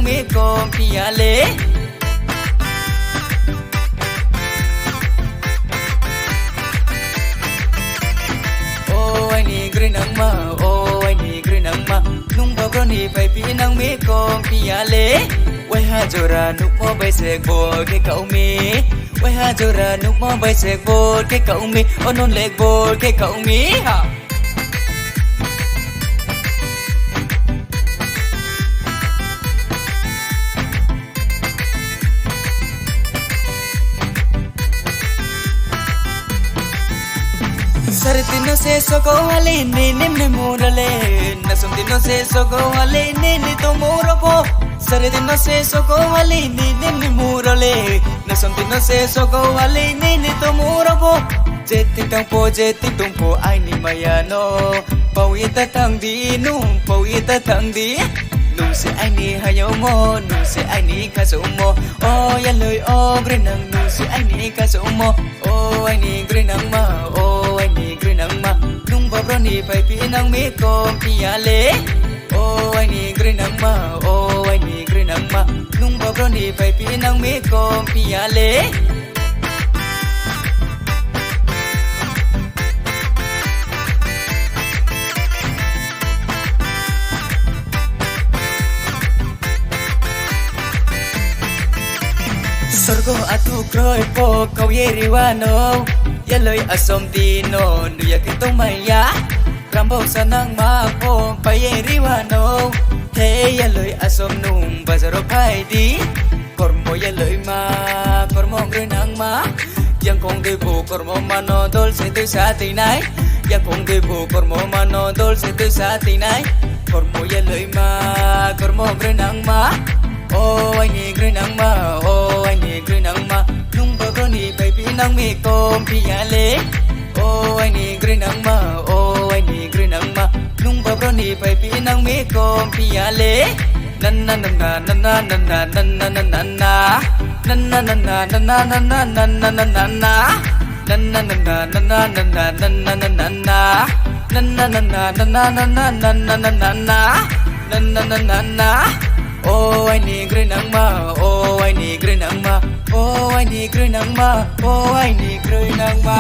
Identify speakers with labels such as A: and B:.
A: mi con pia lê ô ai ni green nang ma ô ai ni green nang ma nung bao pro ni phải pi nang mi con pia lê quay ha jora nụ mo bay sek bo cái cậu mi quay ha jora nụ mo bay sek bo cái cậu mi ô non lek bo cái cậu mi ha Sartino se soko ale ne ne morale nasumdino se soko ale ne to moropo Sartino se soko ale ne morale nasumdino se soko ale ne to moropo jeti tangpo ai ni mayano pau ita thang di nung pau ita thang di nung se ai ni hayo mo nung se ai ni ka so mo o ya lời o green nang nung se ai ni ka so mo o ai ni green nang ma o ai ni green nang ma nung ba bro ni pai pi nang mi ko pia le o ai ni green nang ma o ai ni green nang ma nung ba bro ni pai pi nang mi ko pia le Sorgo atu kroi po kau yeri wano ya lời asom dino nu ya kitong maya rambo sanang ma po pa yeri wano thế ya lời asom nung bazaro pai di kormo ya lời ma kormo grenang ma yang kong de bu kormo mano dol se tu sa tinai yang kong de bu kormo mano dol se tu sa tinai kormo ya lời ma kormo grenang ma oh ai ni grenang ma oh ai ni grenang ma nung ba bro ni baby nang mi kom pia le oh ai ni grenang ma oh ai ni grenang ma nung ba bro ni baby nang mi kom pia le nan nan nan nan nan nan nan nan nan nan na nan nan nan nan nan nan nan nan nan nan nan na nan nan nan nan nan nan nan nan nan nan na nan nan nan nan nan nan nan nan nan nan nan na nan nan nan nan na oh ai ni grenang ma oh ai ni grenang ma oh ai ni grenang ma oh ai ni grenang ma